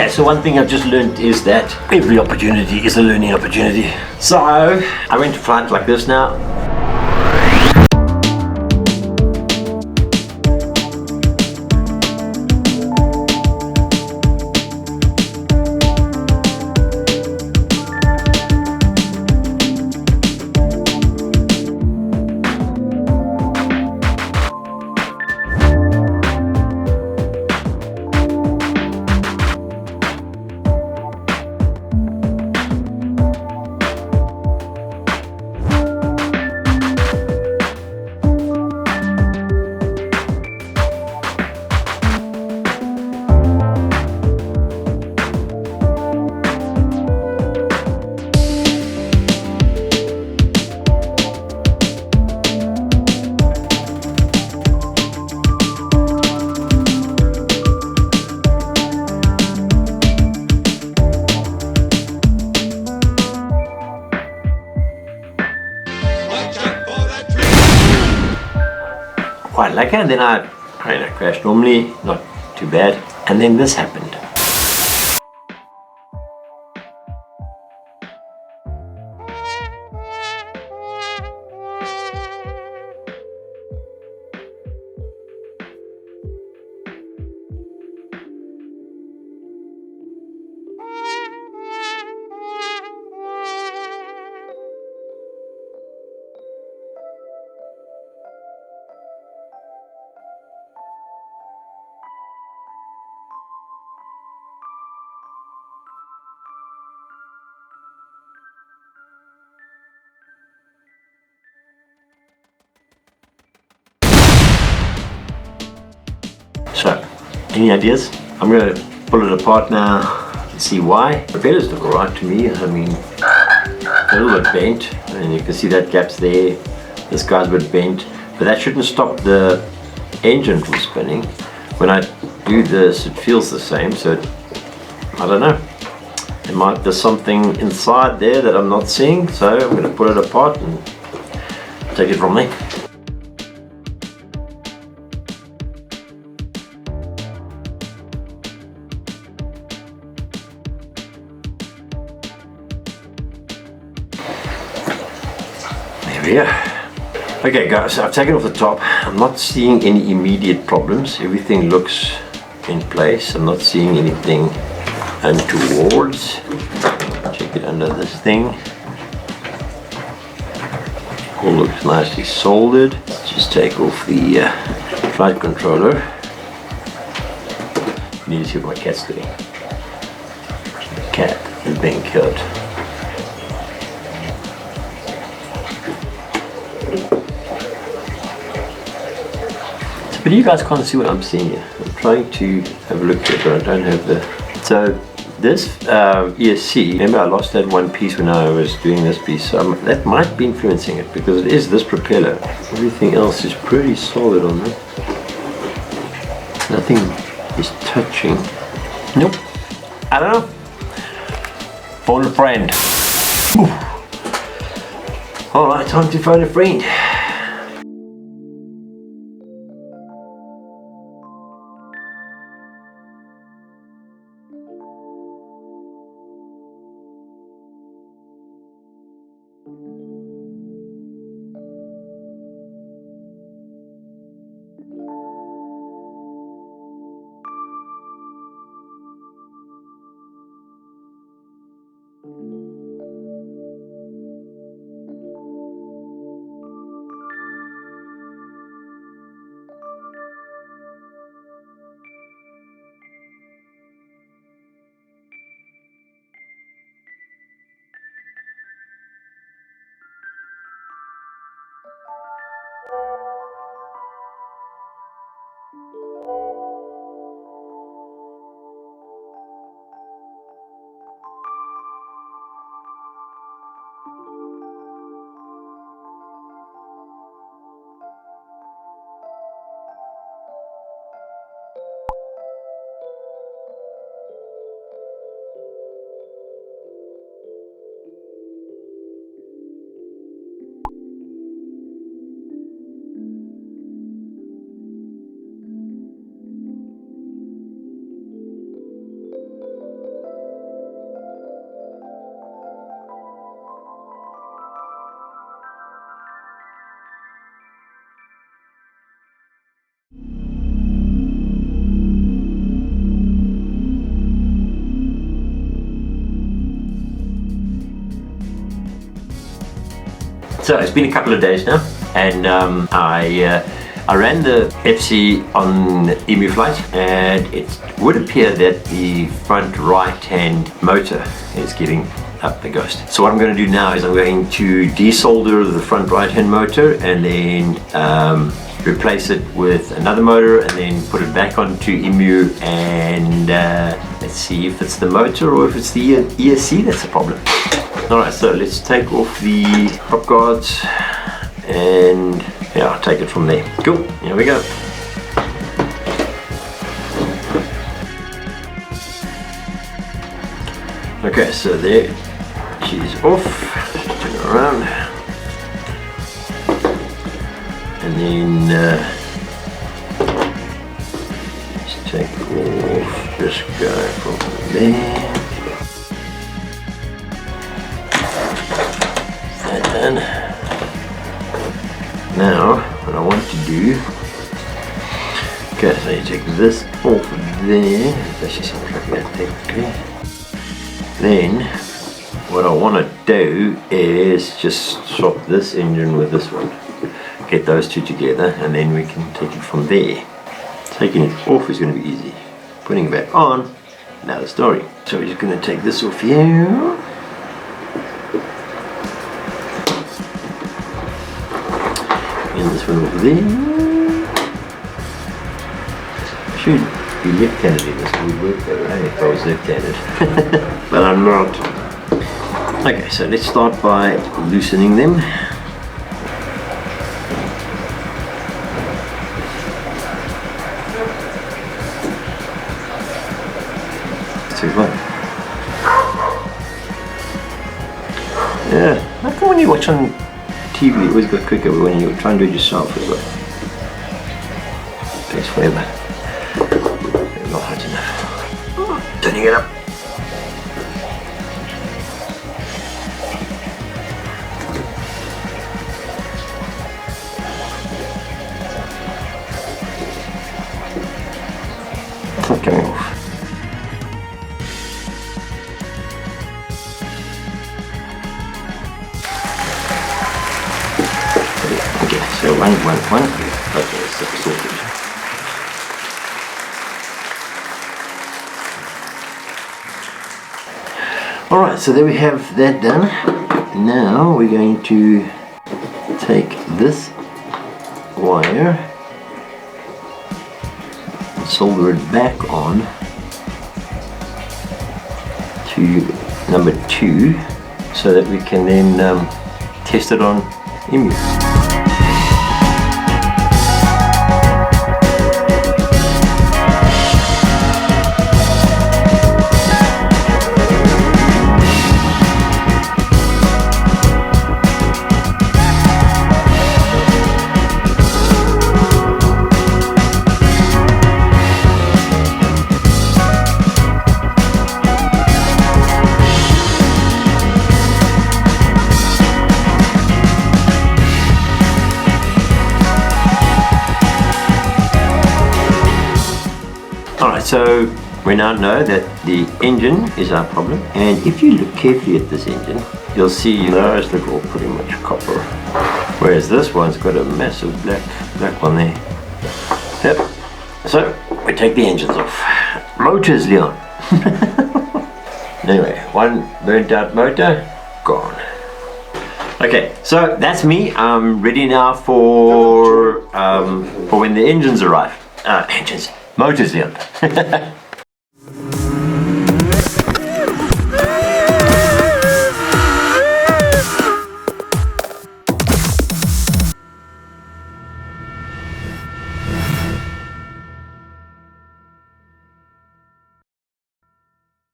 Okay, so one thing I've just learned is that every opportunity is a learning opportunity. So I went to flight like this now. Quite like it, and then I crashed normally, not too bad, and then this happened. So, any ideas? I'm going to pull it apart now and see why. The propellers look alright to me. I mean, a little bit bent, and you can see that gap's there. This guy's a bit bent, but that shouldn't stop the engine from spinning. When I do this, it feels the same, so I don't know. There's something inside there that I'm not seeing, so I'm going to pull it apart and take it from there. Yeah. Okay guys, so I've taken off the top. I'm not seeing any immediate problems. Everything looks in place. I'm not seeing anything untowards. Check it under this thing. All looks nicely soldered. Let's just take off the flight controller. I need to see what my cat's doing. The cat is being killed. But you guys can't see what I'm seeing here. I'm trying to have a look here, but I don't have the... So this ESC, remember I lost that one piece when I was doing this piece, so that might be influencing it, because it is this propeller. Everything else is pretty solid on it. Nothing is touching. Nope. I don't know. Phone a friend. Alright, time to phone a friend. So it's been a couple of days now, and I ran the FC on Emu Flight, and it would appear that the front right hand motor is giving up the ghost. So what I'm going to do now is I'm going to desolder the front right hand motor and then replace it with another motor and then put it back onto Emu, and let's see if it's the motor or if it's the ESC that's the problem. Alright, so let's take off the prop guards and yeah, I'll take it from there. Cool, here we go. Okay, so there she's off. Turn her around. And then just take off this guy from there. That done. Now, what I want to do, okay, so you take this off of there, it's actually something like that technically. Then, what I want to do is just swap this engine with this one. Get those two together, and then we can take it from there. Taking it off is going to be easy. Putting it back on, another story. So we're just going to take this off here. And this one over there. Should be left-handed in this, would work better, right? If I was left-handed. But I'm not. Okay, so let's start by loosening them. Yeah, how come when you watch on TV it always goes quicker, but when you try and do it yourself it takes forever. Not hot enough. Turning it up. It's not coming off. So one. Okay, so sorted. Alright, so there we have that done. Now we're going to take this wire and solder it back on to number 2 so that we can then test it on Emu. Alright, so we now know that the engine is our problem, and if you look carefully at this engine, you'll see those look all pretty much copper, whereas this one's got a massive black one there. Yep. So we take the engines off. Motors, Leon. Anyway, one burnt out motor, gone. Okay, so that's me. I'm ready now for when the engines arrive. Motors, Leon.